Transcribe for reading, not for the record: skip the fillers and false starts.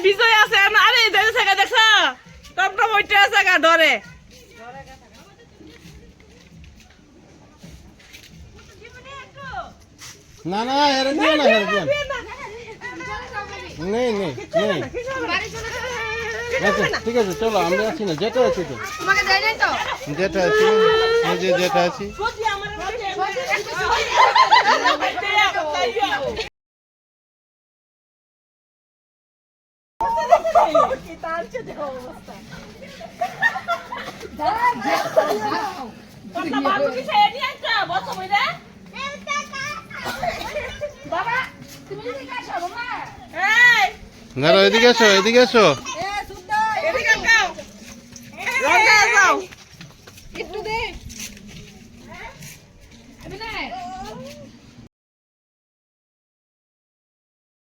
বিজয় আছে আরে দেখছ দেখছ টপটপ ওইটা আছে গা ডরে না না হেরে দিও না হেরে দিও নেই নেই নেই আচ্ছা ঠিক আছে চলো আমরা আছি না যেটা আছি তো তোমাকে দেয় নাই তো যেটা আছি এই যে যেটা আছি দাঁড়াও এদিকে এসো এদিকে এসো একটু দে